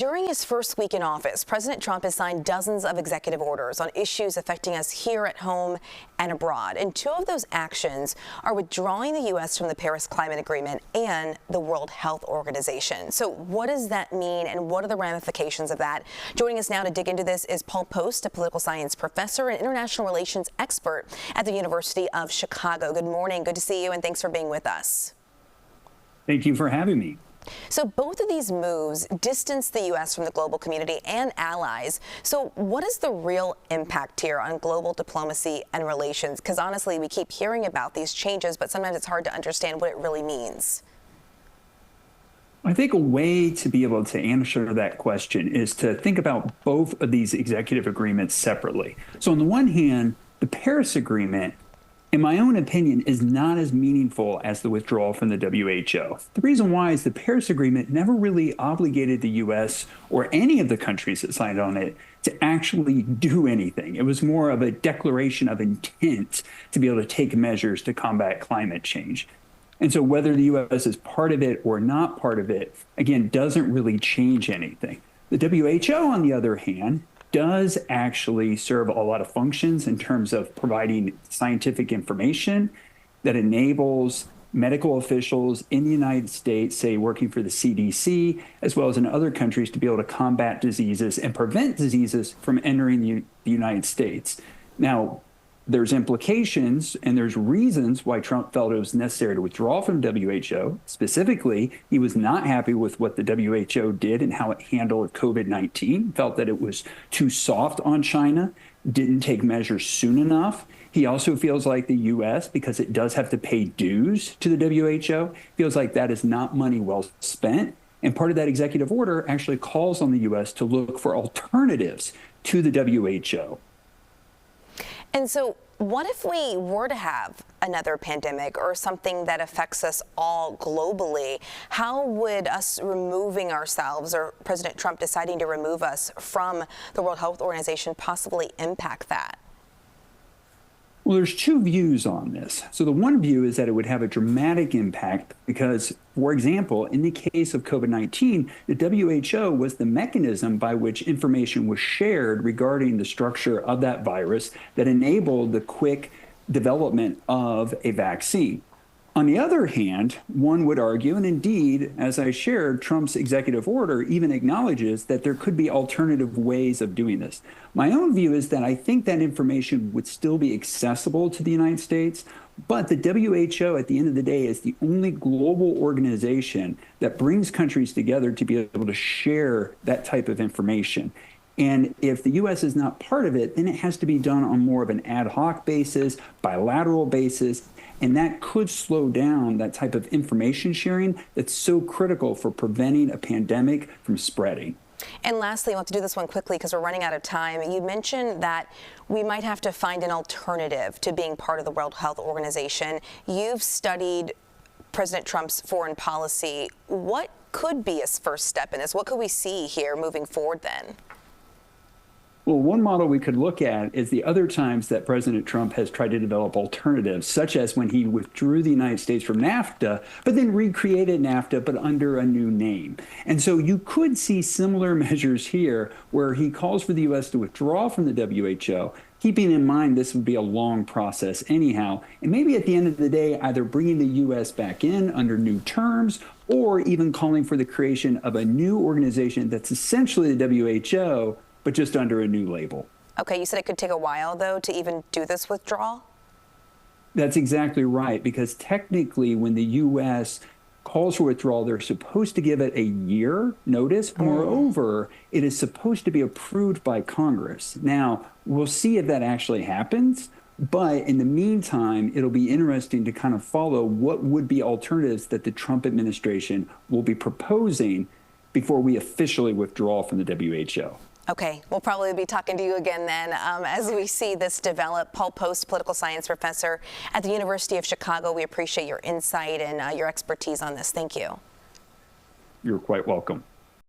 During his first week in office, President Trump has signed dozens of executive orders on issues affecting us here at home and abroad. And two of those actions are withdrawing the U.S. from the Paris Climate Agreement and the World Health Organization. So what does that mean and what are the ramifications of that? Joining us now to dig into this is Paul Poast, a political science professor and international relations expert at the University of Chicago. Good morning. Good to see you, and thanks for being with us. Thank you for having me. So both of these moves distance the U.S. from the global community and allies. So what is the real impact here on global diplomacy and relations? Because honestly, we keep hearing about these changes, but sometimes it's hard to understand what it really means. I think a way to be able to answer that question is to think about both of these executive agreements separately. So on the one hand, the Paris Agreement, in my own opinion, is not as meaningful as the withdrawal from the WHO. The reason why is the Paris Agreement never really obligated the U.S. or any of the countries that signed on it to actually do anything. It was more of a declaration of intent to be able to take measures to combat climate change. And so whether the U.S. is part of it or not part of it, again, doesn't really change anything. The WHO, on the other hand, does actually serve a lot of functions in terms of providing scientific information that enables medical officials in the United States, say working for the CDC, as well as in other countries, to be able to combat diseases and prevent diseases from entering the United States. Now, there's implications and there's reasons why Trump felt it was necessary to withdraw from WHO. Specifically, he was not happy with what the WHO did and how it handled COVID-19, felt that it was too soft on China, didn't take measures soon enough. He also feels like the U.S., because it does have to pay dues to the WHO, feels like that is not money well spent. And part of that executive order actually calls on the U.S. to look for alternatives to the WHO. And so what if we were to have another pandemic or something that affects us all globally? How would us removing ourselves or President Trump deciding to remove us from the World Health Organization possibly impact that? Well, there's two views on this. So the one view is that it would have a dramatic impact because, for example, in the case of COVID-19, the WHO was the mechanism by which information was shared regarding the structure of that virus that enabled the quick development of a vaccine. On the other hand, one would argue, and indeed, as I shared, Trump's executive order even acknowledges that there could be alternative ways of doing this. My own view is that I think that information would still be accessible to the United States, but the WHO at the end of the day is the only global organization that brings countries together to be able to share that type of information. And if the U.S. is not part of it, then it has to be done on more of an ad hoc basis, bilateral basis, and that could slow down that type of information sharing that's so critical for preventing a pandemic from spreading. And lastly, we'll have to do this one quickly because we're running out of time. You mentioned that we might have to find an alternative to being part of the World Health Organization. You've studied President Trump's foreign policy. What could be his first step in this? What could we see here moving forward then? Well, one model we could look at is the other times that President Trump has tried to develop alternatives, such as when he withdrew the United States from NAFTA, but then recreated NAFTA, but under a new name. And so you could see similar measures here where he calls for the U.S. to withdraw from the WHO, keeping in mind this would be a long process anyhow, and maybe at the end of the day, either bringing the U.S. back in under new terms or even calling for the creation of a new organization that's essentially the WHO, but just under a new label. Okay, you said it could take a while, though, to even do this withdrawal? That's exactly right, because technically when the U.S. calls for withdrawal, they're supposed to give it a year notice. Moreover, it is supposed to be approved by Congress. Now, we'll see if that actually happens, but in the meantime, it'll be interesting to kind of follow what would be alternatives that the Trump administration will be proposing before we officially withdraw from the WHO. Okay, we'll probably be talking to you again then as we see this develop. Paul Poast, political science professor at the University of Chicago. We appreciate your insight and your expertise on this. Thank you. You're quite welcome.